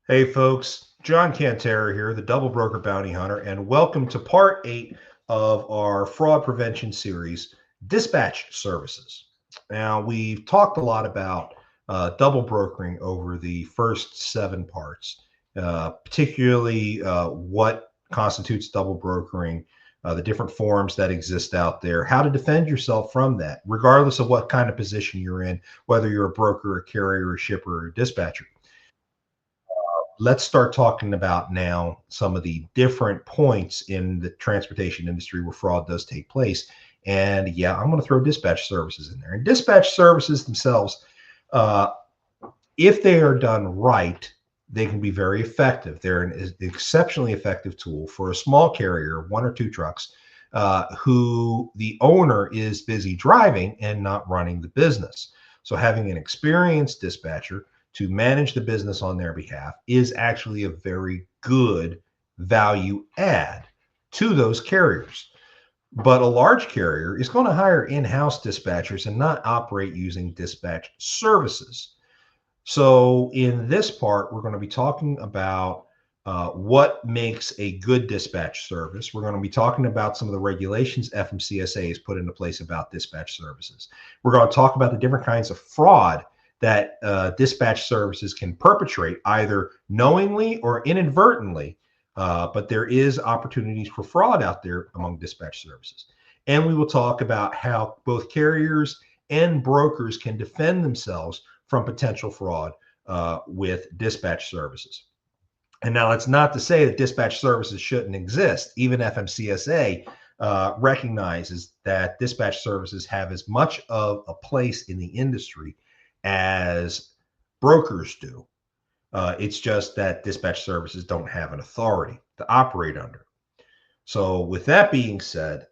Hey folks, John Cantera here, the Double Broker Bounty Hunter, and welcome to part 8 of our fraud prevention series, Dispatch Services. Now, we've talked a lot about double brokering over the first 7 parts, particularly what constitutes double brokering, the different forms that exist out there, how to defend yourself from that, regardless of what kind of position you're in, whether you're a broker, a carrier, a shipper, or a dispatcher. Let's start talking about now some of the different points in the transportation industry where fraud does take place. And yeah, I'm going to throw dispatch services in there. And dispatch services themselves, uh, if they are done right, they can be very effective. They're an exceptionally effective tool for a small carrier, 1 or 2 trucks, who the owner is busy driving and not running the business. So having an experienced dispatcher to manage the business on their behalf is actually a very good value add to those carriers. But a large carrier is going to hire in-house dispatchers and not operate using dispatch services. So in this part, we're going to be talking about what makes a good dispatch service. We're going to be talking about some of the regulations FMCSA has put into place about dispatch services. We're going to talk about the different kinds of fraud that dispatch services can perpetrate, either knowingly or inadvertently. But there is opportunities for fraud out there among dispatch services. And we will talk about how both carriers and brokers can defend themselves from potential fraud with dispatch services. And now it's not to say that dispatch services shouldn't exist. Even FMCSA recognizes that dispatch services have as much of a place in the industry as brokers do. It's just that dispatch services don't have an authority to operate under. So, with that being said,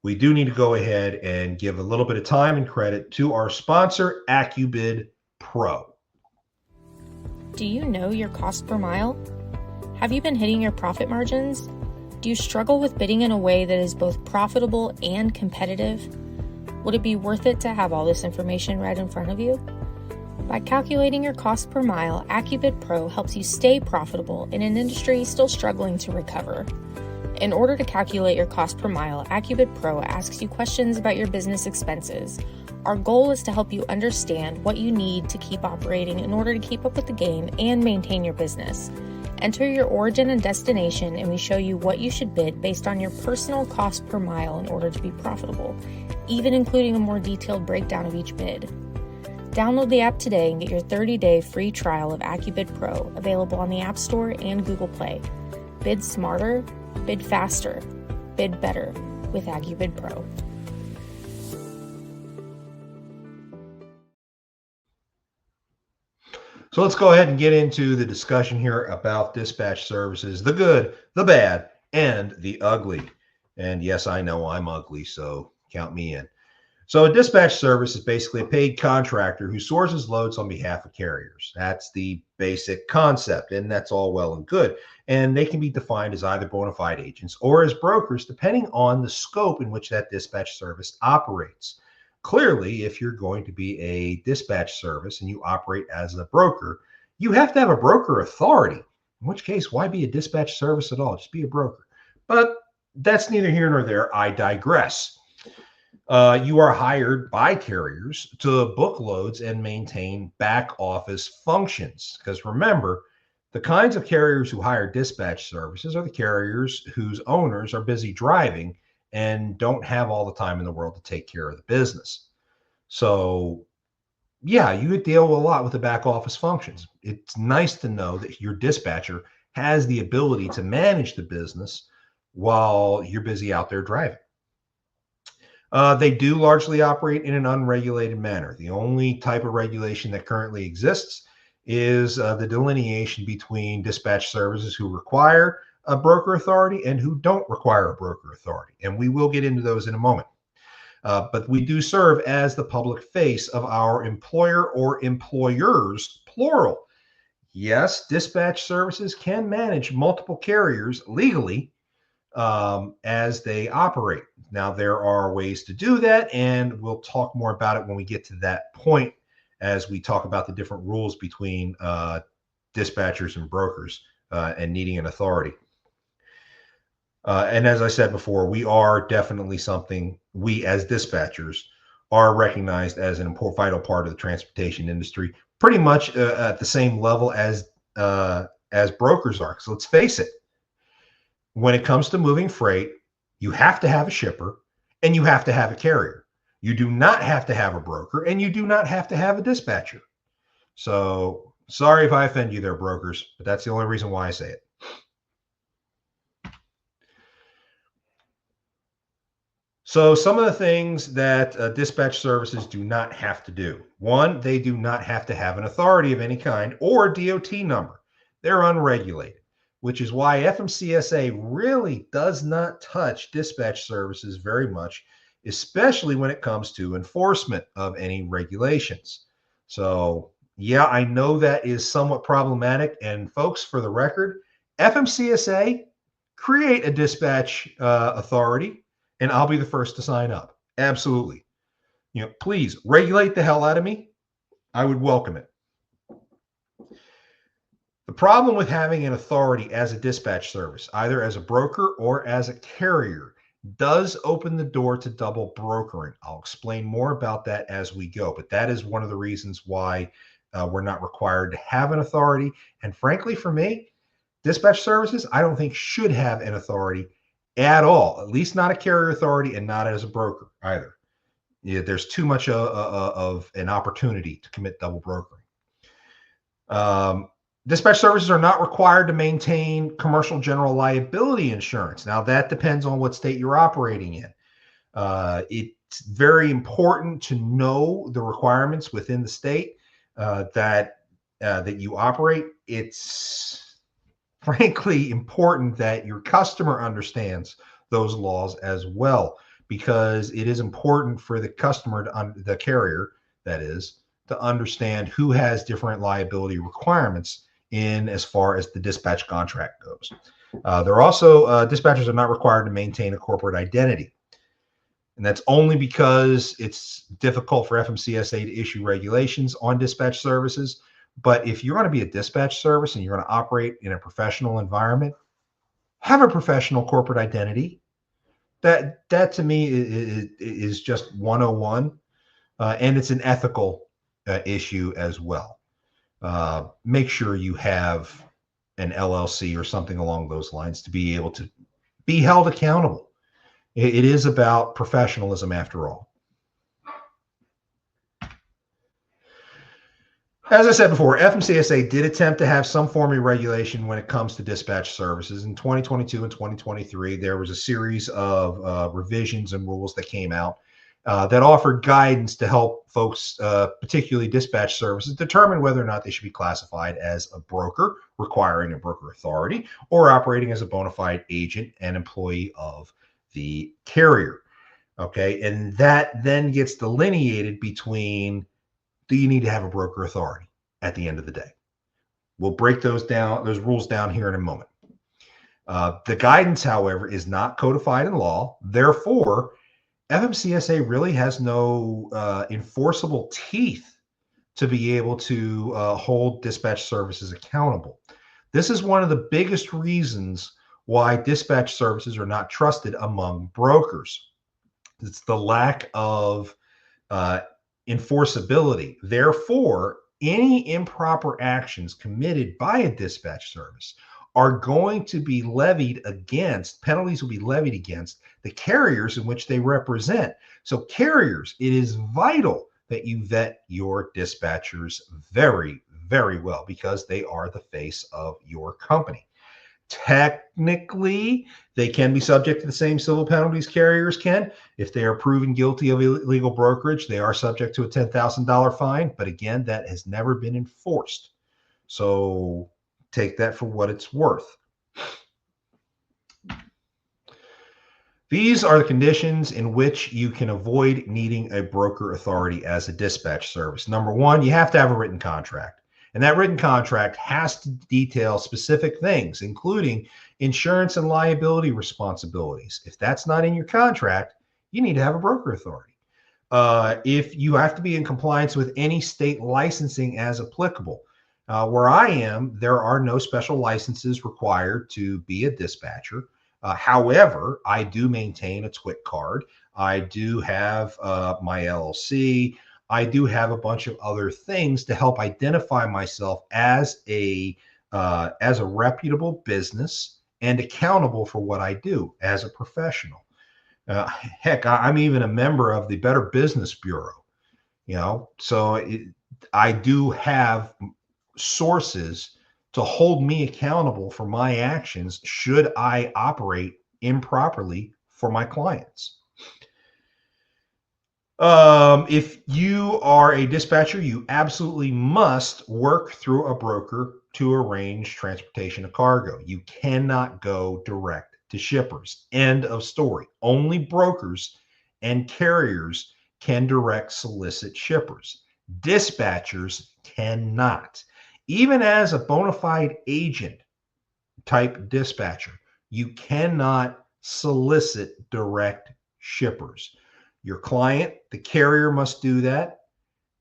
we do need to go ahead and give a little bit of time and credit to our sponsor, AccuBid Pro. Do you know your cost per mile? Have you been hitting your profit margins? Do you struggle with bidding in a way that is both profitable and competitive? Would it be worth it to have all this information right in front of you? By calculating your cost per mile, AccuBid Pro helps you stay profitable in an industry still struggling to recover. In order to calculate your cost per mile, AccuBid Pro asks you questions about your business expenses. Our goal is to help you understand what you need to keep operating in order to keep up with the game and maintain your business. Enter your origin and destination, and we show you what you should bid based on your personal cost per mile in order to be profitable, even including a more detailed breakdown of each bid. Download the app today and get your 30-day free trial of AccuBid Pro, available on the App Store and Google Play. Bid smarter, bid faster, bid better with AccuBid Pro. So let's go ahead and get into the discussion here about dispatch services, the good, the bad, and the ugly. And yes, I know I'm ugly, so count me in. So a dispatch service is basically a paid contractor who sources loads on behalf of carriers. That's the basic concept, and that's all well and good. And they can be defined as either bona fide agents or as brokers, depending on the scope in which that dispatch service operates. Clearly, if you're going to be a dispatch service and you operate as a broker, you have to have a broker authority. In which case, why be a dispatch service at all? Just be a broker. But that's neither here nor there. I digress. You are hired by carriers to book loads and maintain back office functions. Because remember, the kinds of carriers who hire dispatch services are the carriers whose owners are busy driving and don't have all the time in the world to take care of the business. So, yeah, you deal a lot with the back office functions. It's nice to know that your dispatcher has the ability to manage the business while you're busy out there driving. They do largely operate in an unregulated manner. The only type of regulation that currently exists is the delineation between dispatch services who require a broker authority and who don't require a broker authority. And we will get into those in a moment. But we do serve as the public face of our employer or employers, plural. Yes, dispatch services can manage multiple carriers legally as they operate. Now, there are ways to do that, and we'll talk more about it when we get to that point as we talk about the different rules between dispatchers and brokers and needing an authority. And as I said before, we are definitely something we as dispatchers are recognized as an important vital part of the transportation industry, pretty much at the same level as brokers are. So let's face it, when it comes to moving freight, you have to have a shipper and you have to have a carrier. You do not have to have a broker and you do not have to have a dispatcher. So sorry if I offend you there, brokers, but that's the only reason why I say it. So some of the things that dispatch services do not have to do. One, they do not have to have an authority of any kind or DOT number. They're unregulated, which is why FMCSA really does not touch dispatch services very much, especially when it comes to enforcement of any regulations. So yeah, I know that is somewhat problematic. And folks, for the record, FMCSA create a dispatch authority, and I'll be the first to sign up. Absolutely. Please regulate the hell out of me. I would welcome it. The problem with having an authority as a dispatch service, either as a broker or as a carrier, does open the door to double brokering. I'll explain more about that as we go, but that is one of the reasons why we're not required to have an authority. And frankly, for me, dispatch services, I don't think should have an authority at all, at least not a carrier authority and not as a broker either. There's too much of an opportunity to commit double brokering. Dispatch services are not required to maintain commercial general liability insurance. Now, that depends on what state you're operating in. It's very important to know the requirements within the state that you operate. It's frankly important that your customer understands those laws as well, because it is important for the customer, the carrier, that is, to understand who has different liability requirements in as far as the dispatch contract goes. They're also, dispatchers are not required to maintain a corporate identity. And that's only because it's difficult for FMCSA to issue regulations on dispatch services. But if you're going to be a dispatch service and you're going to operate in a professional environment, have a professional corporate identity. That to me is just 101. And it's an ethical issue as well. Make sure you have an LLC or something along those lines to be able to be held accountable. It is about professionalism after all. As I said before, FMCSA did attempt to have some form of regulation when it comes to dispatch services. In 2022 and 2023, there was a series of revisions and rules that came out that offered guidance to help folks, particularly dispatch services, determine whether or not they should be classified as a broker, requiring a broker authority, or operating as a bona fide agent and employee of the carrier. Okay, and that then gets delineated between, do you need to have a broker authority at the end of the day? We'll break those rules down here in a moment. The guidance, however, is not codified in law. Therefore, FMCSA really has no enforceable teeth to be able to hold dispatch services accountable. This is one of the biggest reasons why dispatch services are not trusted among brokers. It's the lack of enforceability. Therefore, any improper actions committed by a dispatch service are going to be levied against, penalties will be levied against the carriers in which they represent. So carriers, it is vital that you vet your dispatchers very, very well, because they are the face of your company. Technically, they can be subject to the same civil penalties carriers can. If they are proven guilty of illegal brokerage, they are subject to a $10,000 fine. But again, that has never been enforced. So take that for what it's worth. These are the conditions in which you can avoid needing a broker authority as a dispatch service. Number one, you have to have a written contract. And that written contract has to detail specific things, including insurance and liability responsibilities. If that's not in your contract, you need to have a broker authority. If you have to be in compliance with any state licensing as applicable, Where I am, there are no special licenses required to be a dispatcher. However, I do maintain a TWIC card. I do have my LLC. I do have a bunch of other things to help identify myself as a reputable business and accountable for what I do as a professional. Heck, I'm even a member of the Better Business Bureau. I do have sources to hold me accountable for my actions should I operate improperly for my clients. If you are a dispatcher, you absolutely must work through a broker to arrange transportation of cargo. You cannot go direct to shippers. End of story. Only brokers and carriers can direct solicit shippers. Dispatchers cannot. Even as a bona fide agent type dispatcher, you cannot solicit direct shippers. Your client, the carrier, must do that,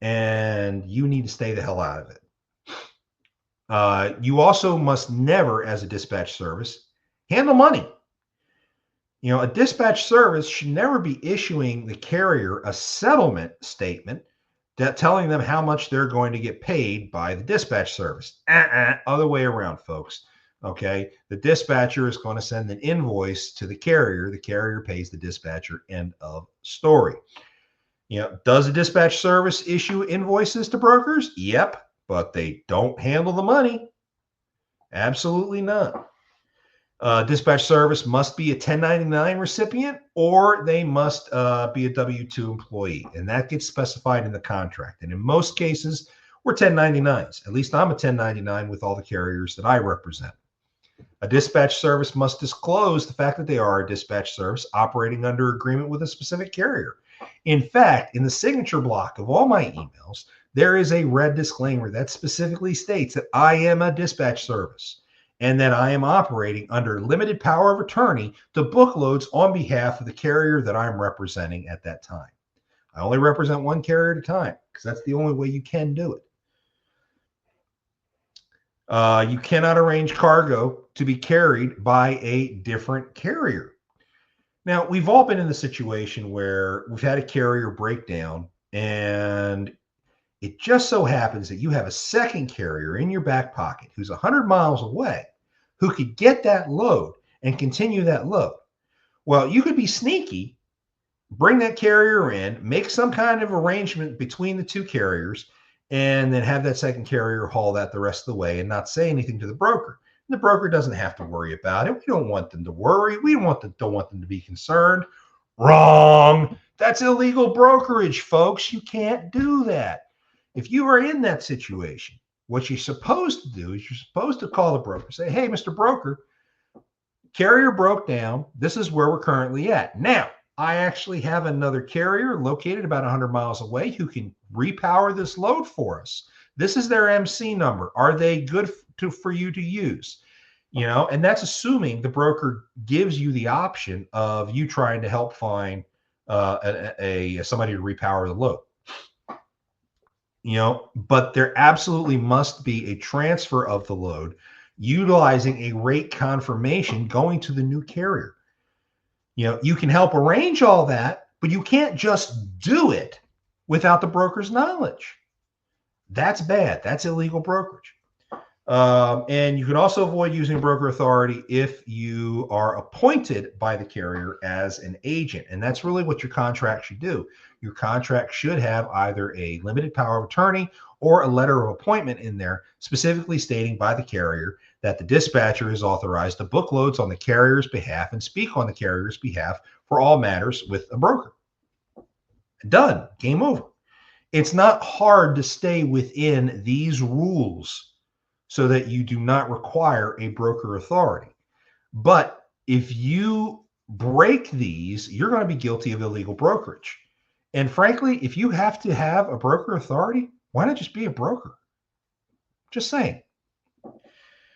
and you need to stay the hell out of it. You also must never, as a dispatch service, handle money. A dispatch service should never be issuing the carrier a settlement statement that telling them how much they're going to get paid by the dispatch service. Other way around, folks. Okay. The dispatcher is going to send an invoice to the carrier. The carrier pays the dispatcher. End of story. Does a dispatch service issue invoices to brokers? Yep. But they don't handle the money. Absolutely not. Dispatch service must be a 1099 recipient, or they must be a W-2 employee. And that gets specified in the contract. And in most cases, we're 1099s. At least I'm a 1099 with all the carriers that I represent. A dispatch service must disclose the fact that they are a dispatch service operating under agreement with a specific carrier. In fact, in the signature block of all my emails, there is a red disclaimer that specifically states that I am a dispatch service and that I am operating under limited power of attorney to book loads on behalf of the carrier that I'm representing at that time. I only represent one carrier at a time because that's the only way you can do it. You cannot arrange cargo to be carried by a different carrier. Now, we've all been in the situation where we've had a carrier break down, and it just so happens that you have a second carrier in your back pocket who's 100 miles away who could get that load and continue that load. Well, you could be sneaky, bring that carrier in, make some kind of arrangement between the two carriers, and then have that second carrier haul that the rest of the way and not say anything to the broker. And the broker doesn't have to worry about it. We don't want them to worry. We don't want them to be concerned. Wrong. That's illegal brokerage, folks. You can't do that. If you are in that situation, what you're supposed to do is you're supposed to call the broker, say, hey, Mr. Broker, carrier broke down. This is where we're currently at. Now, I actually have another carrier located about 100 miles away who can repower this load for us. This is their MC number. Are they good for you to use? And that's assuming the broker gives you the option of you trying to help find somebody to repower the load. But there absolutely must be a transfer of the load utilizing a rate confirmation going to the new carrier. You can help arrange all that, but you can't just do it without the broker's knowledge. That's bad. That's illegal brokerage. And you can also avoid using broker authority if you are appointed by the carrier as an agent. And that's really what your contract should do. Your contract should have either a limited power of attorney or a letter of appointment in there, specifically stating by the carrier that the dispatcher is authorized to book loads on the carrier's behalf and speak on the carrier's behalf for all matters with a broker. Done. Game over. It's not hard to stay within these rules so that you do not require a broker authority. But if you break these, you're going to be guilty of illegal brokerage. And frankly, if you have to have a broker authority, why not just be a broker? Just saying.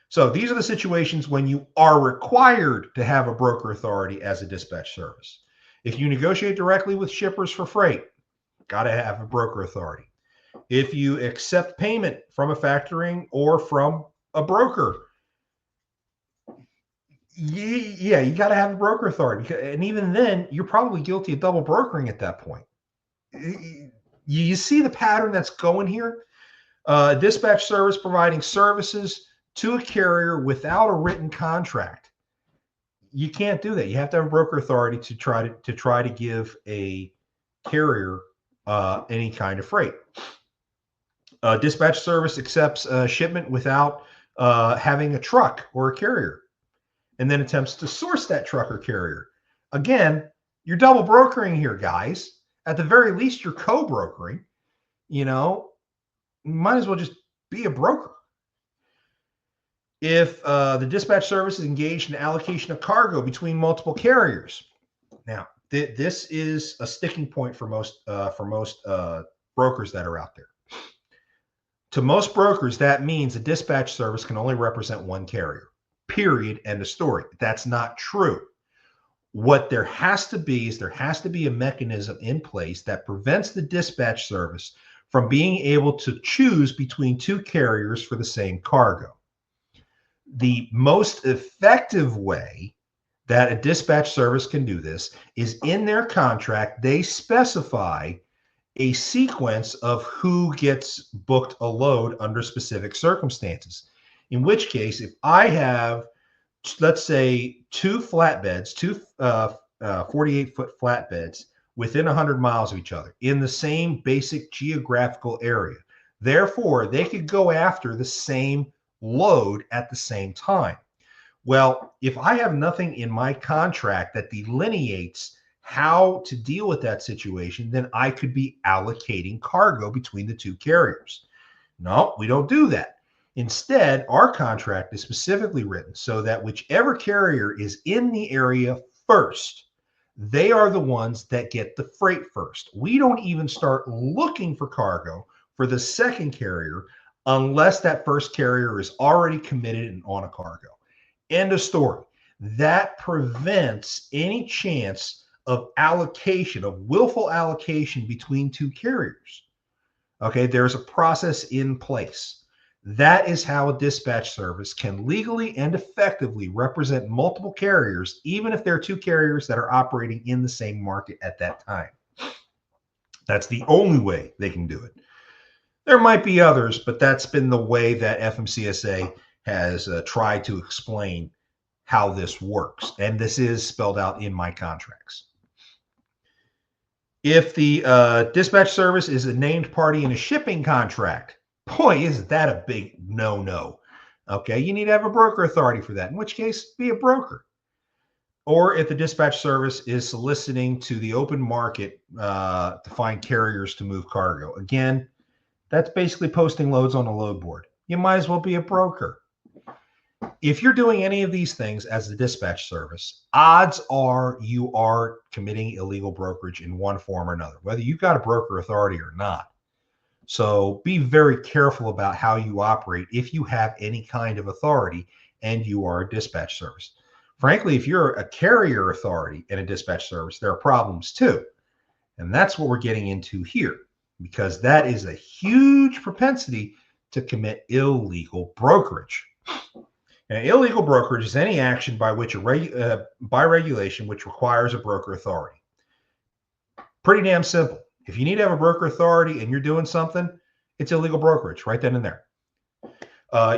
So these are the situations when you are required to have a broker authority as a dispatch service. If you negotiate directly with shippers for freight, got to have a broker authority. If you accept payment from a factoring or from a broker, yeah, you got to have a broker authority. And even then, you're probably guilty of double brokering at that point. You see the pattern that's going here? Dispatch service providing services to a carrier without a written contract. You can't do that. You have to have a broker authority to try to give a carrier any kind of freight. Dispatch service accepts shipment without having a truck or a carrier, and then attempts to source that truck or carrier. Again, you're double brokering here, guys. At the very least, you're co-brokering. You might as well just be a broker. If the dispatch service is engaged in allocation of cargo between multiple carriers. Now, this is a sticking point for most brokers that are out there. To most brokers, that means a dispatch service can only represent one carrier. Period. End of story. That's not true. What there has to be is a mechanism in place that prevents the dispatch service from being able to choose between two carriers for the same cargo. The most effective way that a dispatch service can do this is in their contract, they specify a sequence of who gets booked a load under specific circumstances. In which case, if I have, let's say, two 48-foot flatbeds within 100 miles of each other in the same basic geographical area, therefore, they could go after the same load at the same time. Well, if I have nothing in my contract that delineates how to deal with that situation, then I could be allocating cargo between the two carriers. No, we don't do that. Instead, our contract is specifically written so that whichever carrier is in the area first, they are the ones that get the freight first. We don't even start looking for cargo for the second carrier unless that first carrier is already committed and on a cargo. End of story. That prevents any chance of allocation, of willful allocation between two carriers. Okay, there's a process in place. That is how a dispatch service can legally and effectively represent multiple carriers, even if there are two carriers that are operating in the same market at that time. That's the only way they can do it. There might be others, but that's been the way that FMCSA has tried to explain how this works. And this is spelled out in my contracts. If the dispatch service is a named party in a shipping contract, boy, isn't that a big no-no. Okay, you need to have a broker authority for that, in which case, be a broker. Or if the dispatch service is soliciting to the open market to find carriers to move cargo. Again, that's basically posting loads on a load board. You might as well be a broker. If you're doing any of these things as the dispatch service, odds are you are committing illegal brokerage in one form or another, whether you've got a broker authority or not. So be very careful about how you operate if you have any kind of authority and you are a dispatch service. Frankly, if you're a carrier authority in a dispatch service, there are problems too. And that's what we're getting into here, because that is a huge propensity to commit illegal brokerage. And illegal brokerage is any action by which by regulation which requires a broker authority. Pretty damn simple. If you need to have a broker authority and you're doing something, it's illegal brokerage right then and there.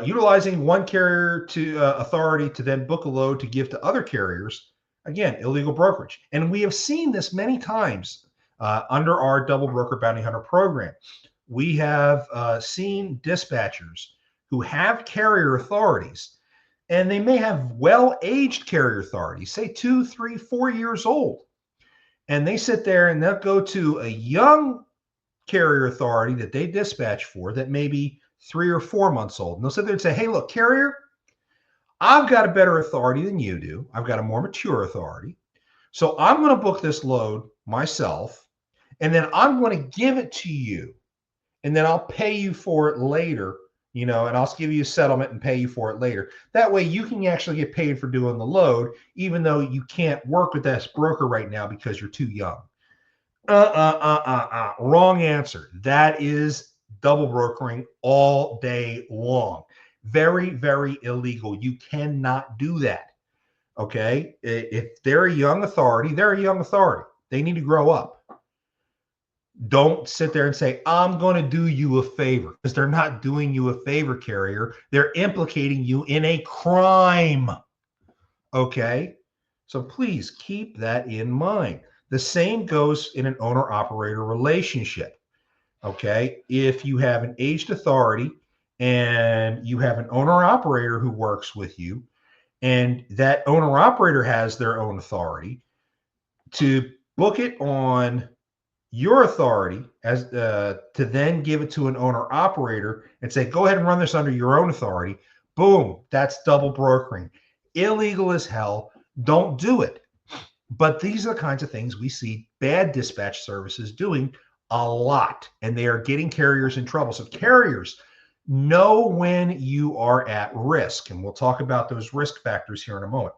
Utilizing one carrier to authority to then book a load to give to other carriers, again, illegal brokerage. And we have seen this many times under our double broker bounty hunter program. We have seen dispatchers who have carrier authorities, and they may have well-aged carrier authorities, say 2, 3, 4 years old. And they sit there and they'll go to a young carrier authority that they dispatch for that may be 3 or 4 months old. And they'll sit there and say, hey, look, carrier, I've got a better authority than you do. I've got a more mature authority. So I'm going to book this load myself, and then I'm going to give it to you. And then I'll pay you for it later, and I'll give you a settlement and pay you for it later. That way you can actually get paid for doing the load, even though you can't work with that broker right now because you're too young. Wrong answer. That is double brokering all day long. Very, very illegal. You cannot do that. Okay. If they're a young authority, they're a young authority. They need to grow up. Don't sit there and say, I'm going to do you a favor, because they're not doing you a favor, carrier. They're implicating you in a crime. Okay. So please keep that in mind. The same goes in an owner operator relationship. Okay. If you have an aged authority and you have an owner operator who works with you, and that owner operator has their own authority, to book it on your authority as to then give it to an owner operator and say, go ahead and run this under your own authority. Boom, that's double brokering. Illegal as hell. Don't do it. But these are the kinds of things we see bad dispatch services doing a lot, and they are getting carriers in trouble. So carriers, know when you are at risk, and we'll talk about those risk factors here in a moment.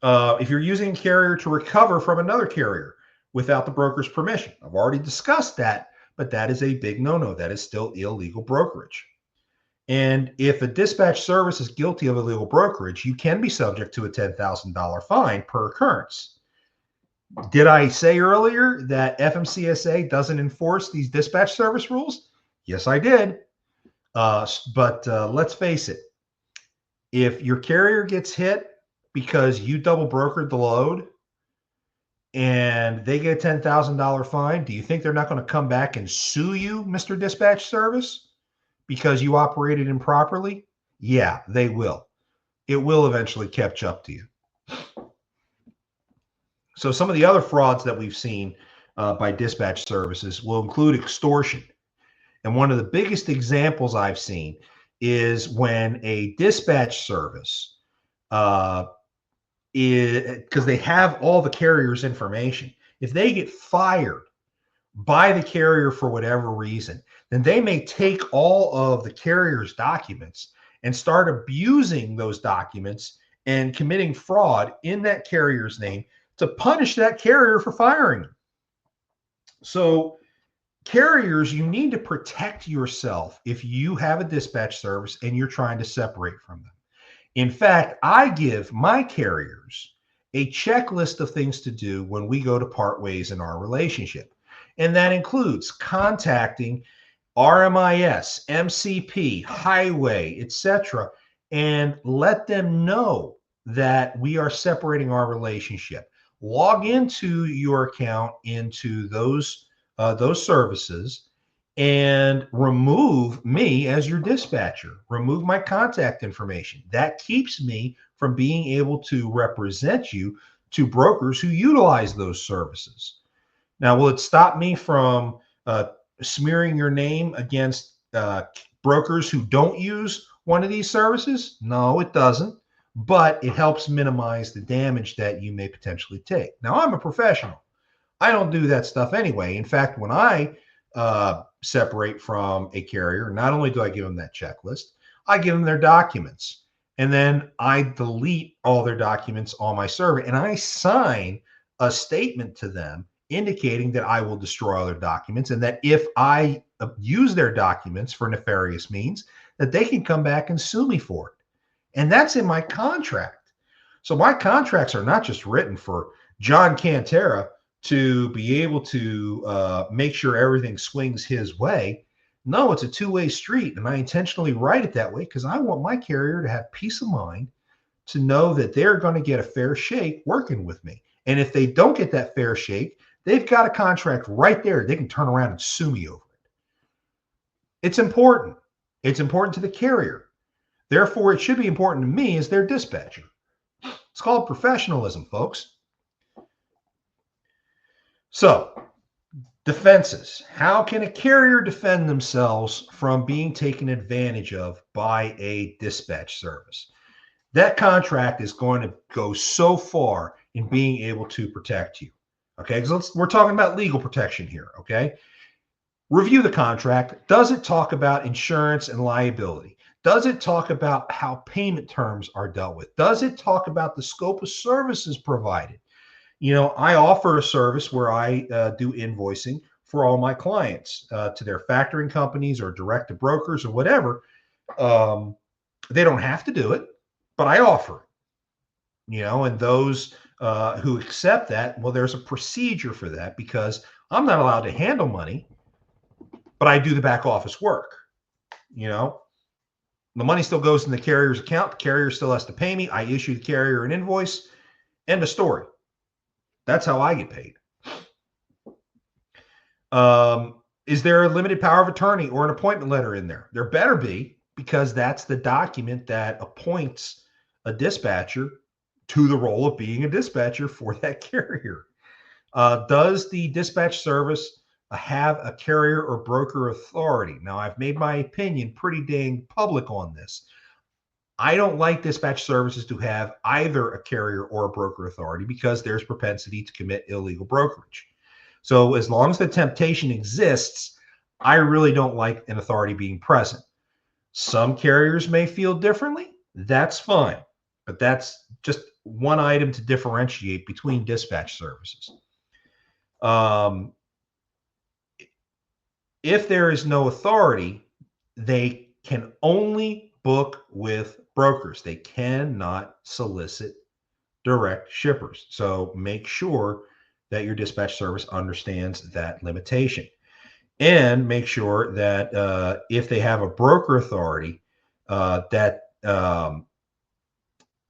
If you're using a carrier to recover from another carrier without the broker's permission, I've already discussed that, but that is a big no-no. That is still illegal brokerage. And if a dispatch service is guilty of illegal brokerage, you can be subject to a $10,000 fine per occurrence. Did I say earlier that FMCSA doesn't enforce these dispatch service rules? Yes, I did. But let's face it. If your carrier gets hit because you double brokered the load and they get a $10,000 fine, do you think they're not going to come back and sue you, Mr. Dispatch Service, because you operated improperly? Yeah, they will. It will eventually catch up to you. So some of the other frauds that we've seen by dispatch services will include extortion. And one of the biggest examples I've seen is when a dispatch service, because they have all the carrier's information, if they get fired by the carrier for whatever reason, then they may take all of the carrier's documents and start abusing those documents and committing fraud in that carrier's name to punish that carrier for firing them. So carriers, you need to protect yourself if you have a dispatch service and you're trying to separate from them. In fact, I give my carriers a checklist of things to do when we go to part ways in our relationship. And that includes contacting RMIS, MCP, Highway, etc., and let them know that we are separating our relationship. Log into your account into those services and remove me as your dispatcher. Remove my contact information. That keeps me from being able to represent you to brokers who utilize those services. Now, will it stop me from smearing your name against brokers who don't use one of these services? No, it doesn't. But it helps minimize the damage that you may potentially take. Now, I'm a professional. I don't do that stuff anyway. In fact, when I separate from a carrier, not only do I give them that checklist, I give them their documents. And then I delete all their documents on my server. And I sign a statement to them indicating that I will destroy all their documents, and that if I use their documents for nefarious means, that they can come back and sue me for it. And that's in my contract. So my contracts are not just written for John Cantera to be able to make sure everything swings his way. No, it's a two-way street. And I intentionally write it that way because I want my carrier to have peace of mind to know that they're going to get a fair shake working with me. And if they don't get that fair shake, they've got a contract right there. They can turn around and sue me over it. It's important. It's important to the carrier. Therefore, it should be important to me as their dispatcher. It's called professionalism, folks. So, defenses. How can a carrier defend themselves from being taken advantage of by a dispatch service? That contract is going to go so far in being able to protect you. Okay, so we're talking about legal protection here. Okay, review the contract. Does it talk about insurance and liability? Does it talk about how payment terms are dealt with? Does it talk about the scope of services provided? You know, I offer a service where I do invoicing for all my clients to their factoring companies or direct to brokers or whatever. They don't have to do it, but I offer it, and those who accept that, well, there's a procedure for that because I'm not allowed to handle money, but I do the back office work. The money still goes in the carrier's account. The carrier still has to pay me. I issue the carrier an invoice. End of story. That's how I get paid. Is there a limited power of attorney or an appointment letter in there? There better be, because that's the document that appoints a dispatcher to the role of being a dispatcher for that carrier. Does the dispatch service have a carrier or broker authority? Now, I've made my opinion pretty dang public on this. I don't like dispatch services to have either a carrier or a broker authority because there's propensity to commit illegal brokerage. So as long as the temptation exists, I really don't like an authority being present. Some carriers may feel differently. That's fine. But that's just one item to differentiate between dispatch services. If there is no authority, they can only book with brokers. They cannot solicit direct shippers. So make sure that your dispatch service understands that limitation. And make sure that if they have a broker authority, that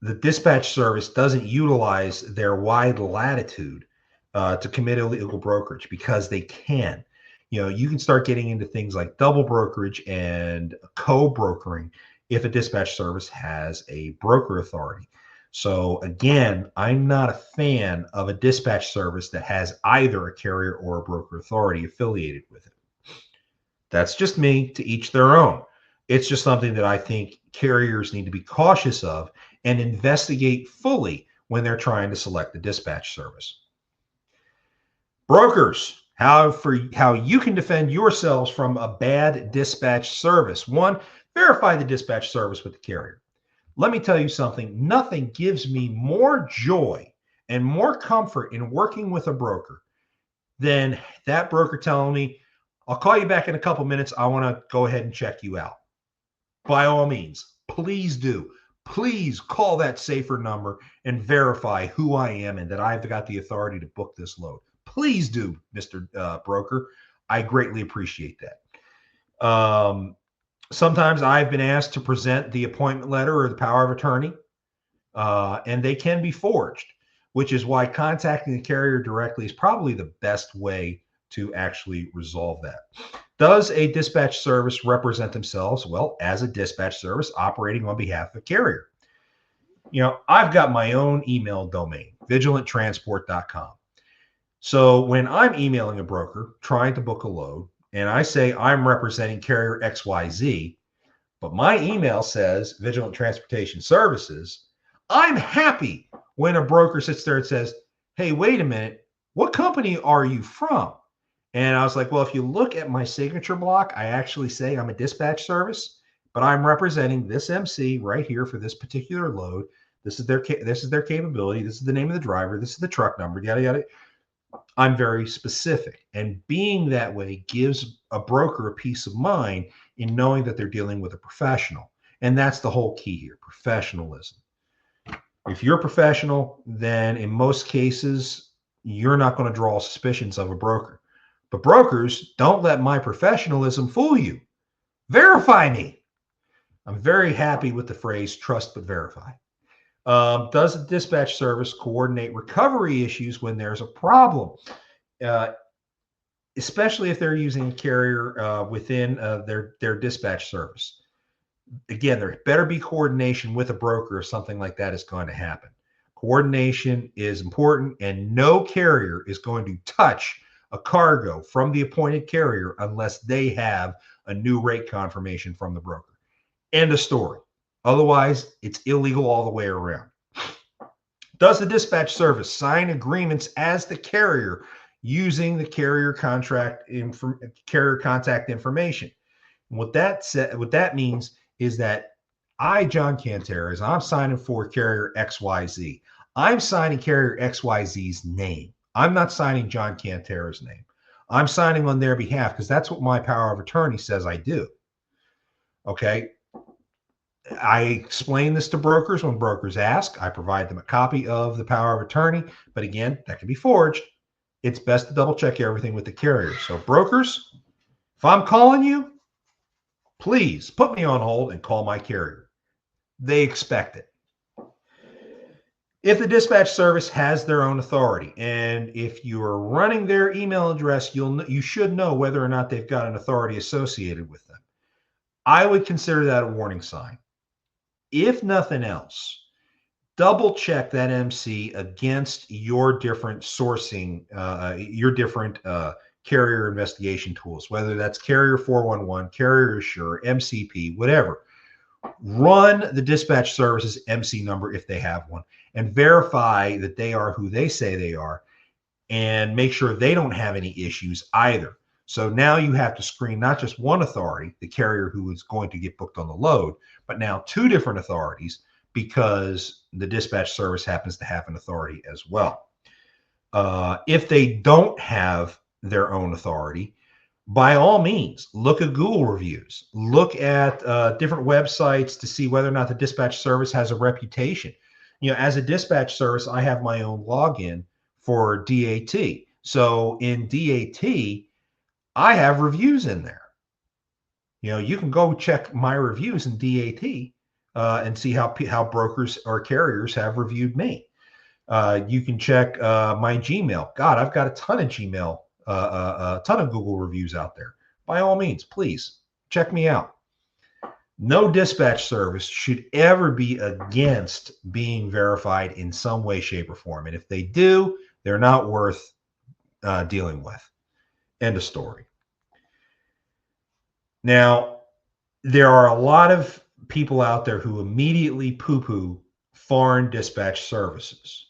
the dispatch service doesn't utilize their wide latitude to commit illegal brokerage, because they can. You can start getting into things like double brokerage and co-brokering if a dispatch service has a broker authority. So again, I'm not a fan of a dispatch service that has either a carrier or a broker authority affiliated with it. That's just me, to each their own. It's just something that I think carriers need to be cautious of and investigate fully when they're trying to select the dispatch service. Brokers, how you can defend yourselves from a bad dispatch service. One, verify the dispatch service with the carrier. Let me tell you something. Nothing gives me more joy and more comfort in working with a broker than that broker telling me, I'll call you back in a couple minutes. I want to go ahead and check you out. By all means, please do. Please call that safer number and verify who I am and that I've got the authority to book this load. Please do, Mr. Broker. I greatly appreciate that. Sometimes I've been asked to present the appointment letter or the power of attorney, and they can be forged, which is why contacting the carrier directly is probably the best way to actually resolve that. Does a dispatch service represent themselves? Well, as a dispatch service operating on behalf of a carrier. I've got my own email domain, vigilanttransport.com. So when I'm emailing a broker trying to book a load, and I say I'm representing carrier XYZ, but my email says Vigilant Transportation Services, I'm happy when a broker sits there and says, hey, wait a minute, what company are you from? And I was like, well, if you look at my signature block, I actually say I'm a dispatch service, but I'm representing this MC right here for this particular load. This is their capability. This is the name of the driver. This is the truck number, yada, yada. I'm very specific. And being that way gives a broker a peace of mind in knowing that they're dealing with a professional. And that's the whole key here, professionalism. If you're professional, then in most cases, you're not going to draw suspicions of a broker. But brokers, don't let my professionalism fool you. Verify me. I'm very happy with the phrase trust but verify. Does the dispatch service coordinate recovery issues when there's a problem, especially if they're using a carrier within their dispatch service? Again, there better be coordination with a broker if something like that is going to happen. Coordination is important, and no carrier is going to touch a cargo from the appointed carrier unless they have a new rate confirmation from the broker. End of story. Otherwise, it's illegal all the way around. Does the dispatch service sign agreements as the carrier using the carrier contact information? And what that means is that I, John Cantera, as I'm signing for carrier XYZ, I'm signing carrier XYZ's name. I'm not signing John Cantera's name. I'm signing on their behalf because that's what my power of attorney says I do. Okay. I explain this to brokers when brokers ask. I provide them a copy of the power of attorney, but again, that can be forged. It's best to double check everything with the carrier. So, brokers, if I'm calling you, please put me on hold and call my carrier. They expect it. If the dispatch service has their own authority, and if you are running their email address, you should know whether or not they've got an authority associated with them. I would consider that a warning sign. If nothing else, double check that MC against your different sourcing, your different carrier investigation tools, whether that's Carrier 411, Carrier Assure, MCP, whatever. Run the dispatch service's MC number if they have one and verify that they are who they say they are and make sure they don't have any issues either. So now you have to screen not just one authority, the carrier who is going to get booked on the load, but now two different authorities because the dispatch service happens to have an authority as well. If they don't have their own authority, by all means, look at Google reviews. Look at different websites to see whether or not the dispatch service has a reputation. As a dispatch service, I have my own login for DAT. So in DAT, I have reviews in there. You can go check my reviews in DAT and see how brokers or carriers have reviewed me. You can check my Gmail. God, I've got a ton of Gmail, a ton of Google reviews out there. By all means, please check me out. No dispatch service should ever be against being verified in some way, shape, or form. And if they do, they're not worth dealing with. End of story. Now, there are a lot of people out there who immediately poo-poo foreign dispatch services.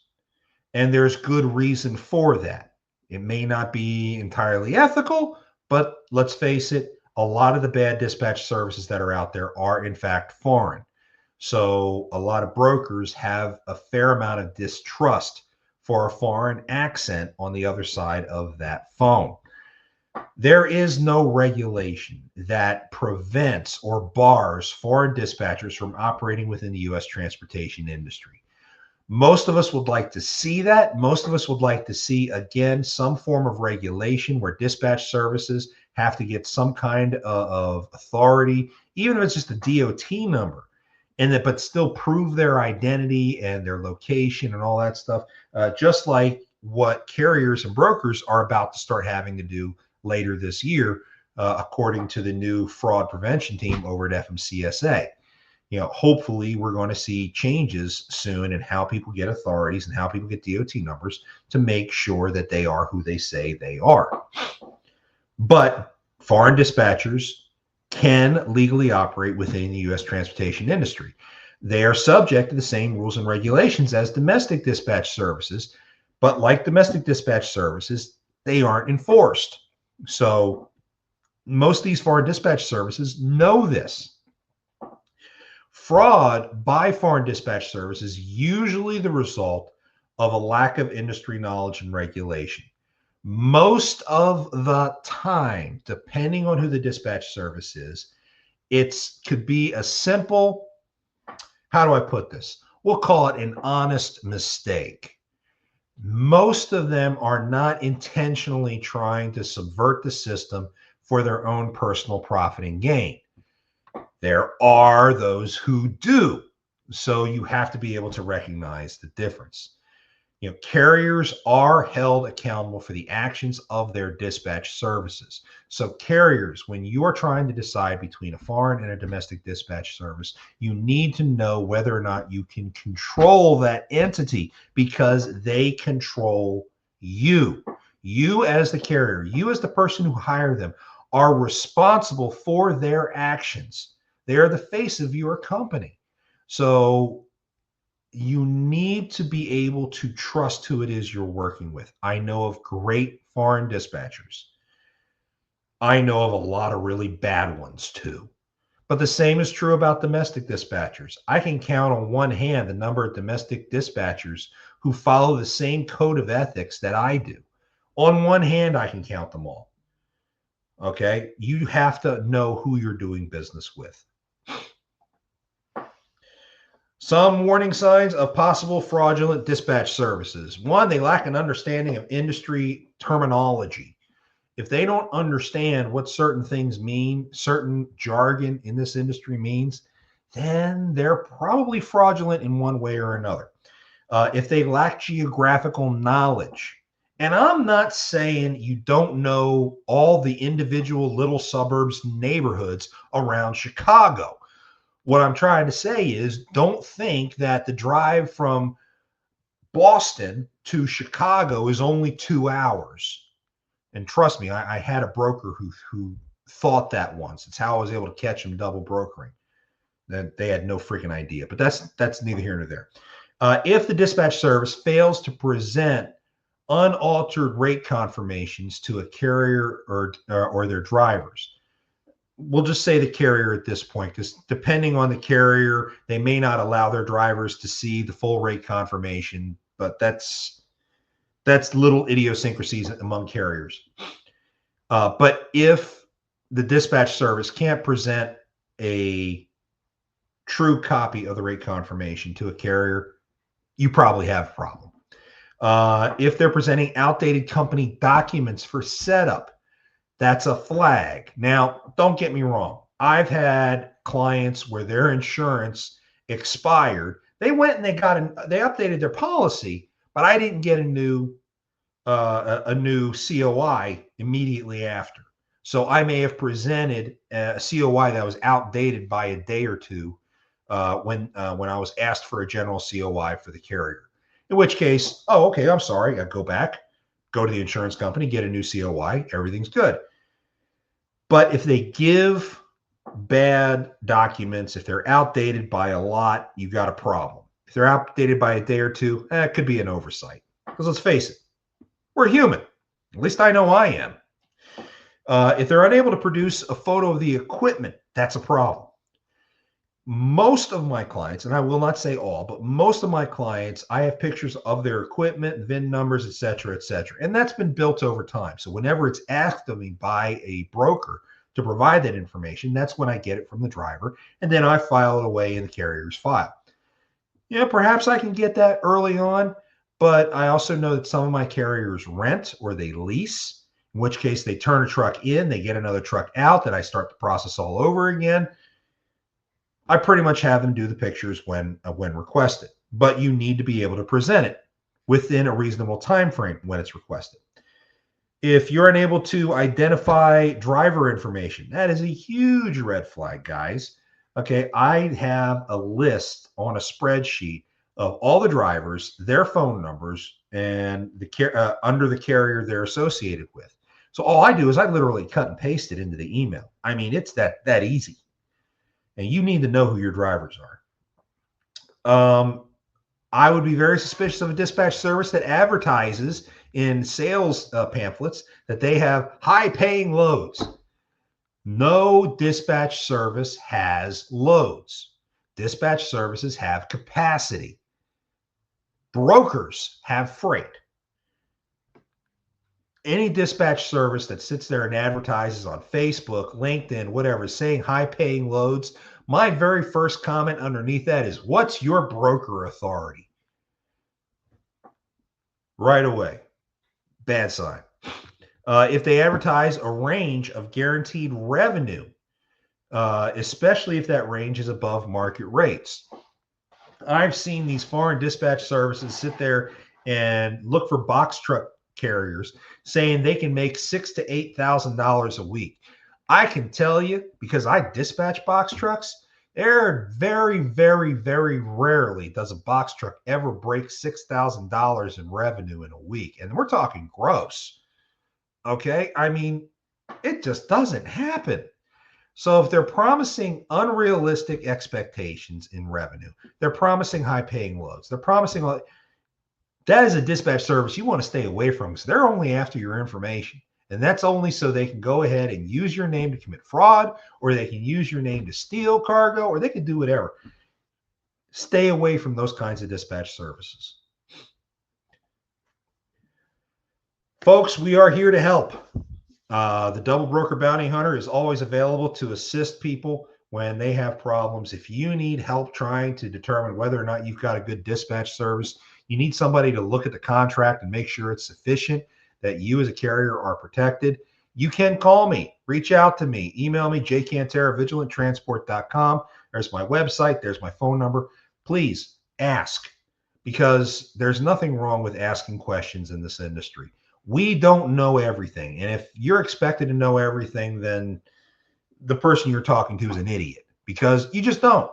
And there's good reason for that. It may not be entirely ethical, but let's face it, a lot of the bad dispatch services that are out there are in fact foreign. So a lot of brokers have a fair amount of distrust for a foreign accent on the other side of that phone. There is no regulation that prevents or bars foreign dispatchers from operating within the U.S. transportation industry. Most of us would like to see that. Most of us would like to see, again, some form of regulation where dispatch services have to get some kind of authority, even if it's just a DOT number, but still prove their identity and their location and all that stuff, just like what carriers and brokers are about to start having to do later this year, according to the new fraud prevention team over at FMCSA. Hopefully we're going to see changes soon in how people get authorities and how people get DOT numbers to make sure that they are who they say they are. But foreign dispatchers can legally operate within the U.S. transportation industry. They are subject to the same rules and regulations as domestic dispatch services, but like domestic dispatch services, they aren't enforced. So most of these foreign dispatch services know this. Fraud by foreign dispatch service is usually the result of a lack of industry knowledge and regulation. Most of the time, depending on who the dispatch service is, it could be a simple, how do I put this? We'll call it an honest mistake. Most of them are not intentionally trying to subvert the system for their own personal profit and gain. There are those who do. So you have to be able to recognize the difference. Carriers are held accountable for the actions of their dispatch services. So carriers, when you are trying to decide between a foreign and a domestic dispatch service, you need to know whether or not you can control that entity because they control you. You as the carrier, you as the person who hired them, are responsible for their actions. They are the face of your company. So you need to be able to trust who it is you're working with. I know of great foreign dispatchers. I know of a lot of really bad ones too. But the same is true about domestic dispatchers. I can count on one hand the number of domestic dispatchers who follow the same code of ethics that I do. On one hand, I can count them all. Okay. You have to know who you're doing business with. Some warning signs of possible fraudulent dispatch services. One, they lack an understanding of industry terminology. If they don't understand what certain things mean, certain jargon in this industry means, then they're probably fraudulent in one way or another. If they lack geographical knowledge, and I'm not saying you don't know all the individual little suburbs, neighborhoods around Chicago. What I'm trying to say is don't think that the drive from Boston to Chicago is only 2 hours. And trust me, I had a broker who thought that once. It's how I was able to catch him double brokering. That they had no freaking idea. But that's neither here nor there. If the dispatch service fails to present unaltered rate confirmations to a carrier or their drivers, we'll just say the carrier at this point, because depending on the carrier, they may not allow their drivers to see the full rate confirmation. But that's little idiosyncrasies among carriers. But if the dispatch service can't present a true copy of the rate confirmation to a carrier, you probably have a problem. If they're presenting outdated company documents for setup, that's a flag. Now, don't get me wrong. I've had clients where their insurance expired. They went and they updated their policy, but I didn't get a new COI immediately after. So I may have presented a COI that was outdated by a day or two when I was asked for a general COI for the carrier. In which case, oh, okay, I'm sorry. I go back, go to the insurance company, get a new COI. Everything's good. But if they give bad documents, if they're outdated by a lot, you've got a problem. If they're outdated by a day or two, it could be an oversight. Because let's face it, we're human. At least I know I am. If they're unable to produce a photo of the equipment, that's a problem. Most of my clients, and I will not say all, but most of my clients, I have pictures of their equipment, VIN numbers, et cetera, et cetera. And that's been built over time. So whenever it's asked of me by a broker to provide that information, that's when I get it from the driver. And then I file it away in the carrier's file. Yeah, perhaps I can get that early on, but I also know that some of my carriers rent or they lease, in which case they turn a truck in, they get another truck out, then I start the process all over again. I pretty much have them do the pictures when requested, but you need to be able to present it within a reasonable time frame when it's requested. If you're unable to identify driver information, that is a huge red flag, guys. Okay, I have a list on a spreadsheet of all the drivers, their phone numbers, and the under the carrier they're associated with. So all I do is I literally cut and paste it into the email. I mean, it's that easy. And you need to know who your drivers are. I would be very suspicious of a dispatch service that advertises in sales pamphlets that they have high-paying loads. No dispatch service has loads. Dispatch services have capacity. Brokers have freight. Any dispatch service that sits there and advertises on Facebook, LinkedIn, whatever, saying high-paying loads, my very first comment underneath that is, what's your broker authority? Right away. Bad sign. If they advertise a range of guaranteed revenue, especially if that range is above market rates. I've seen these foreign dispatch services sit there and look for box truck carriers saying they can make $6,000 to $8,000 a week. I can tell you, because I dispatch box trucks, there very, very, very rarely does a box truck ever break $6,000 in revenue in a week. And we're talking gross. Okay. I mean, it just doesn't happen. So if they're promising unrealistic expectations in revenue, they're promising high paying loads, they're promising that is a dispatch service you want to stay away from because they're only after your information. And that's only so they can go ahead and use your name to commit fraud, or they can use your name to steal cargo, or they can do whatever. Stay away from those kinds of dispatch services. Folks, we are here to help. The Double Broker Bounty Hunter is always available to assist people when they have problems. If you need help trying to determine whether or not you've got a good dispatch service, you need somebody to look at the contract and make sure it's sufficient, that you as a carrier are protected, you can call me, reach out to me, email me, jcantera@vigilanttransport.com. There's my website, there's my phone number. Please ask, because there's nothing wrong with asking questions in this industry. We don't know everything. And if you're expected to know everything, then the person you're talking to is an idiot, because you just don't.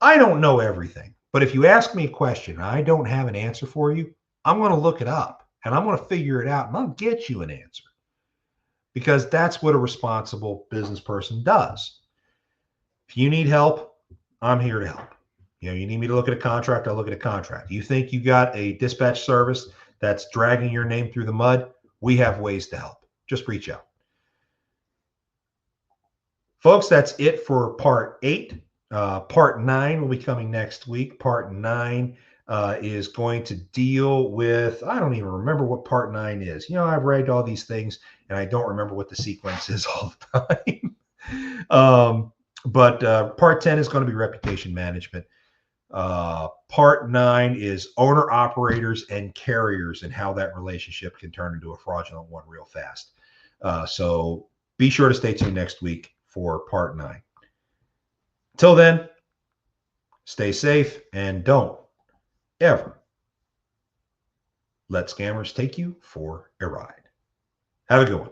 I don't know everything. But if you ask me a question and I don't have an answer for you, I'm going to look it up and I'm going to figure it out and I'll get you an answer, because that's what a responsible business person does. If you need help, I'm here to help. You need me to look at a contract, I'll look at a contract. You think you got a dispatch service that's dragging your name through the mud? We have ways to help. Just reach out. Folks, that's it for part 8. Part 9 will be coming next week. Part 9 is going to deal with, I don't even remember what part 9 is. I've read all these things and I don't remember what the sequence is all the time. But part 10 is going to be reputation management. Part 9 is owner operators and carriers and how that relationship can turn into a fraudulent one real fast. So be sure to stay tuned next week for part 9. Till then, stay safe and don't ever let scammers take you for a ride. Have a good one.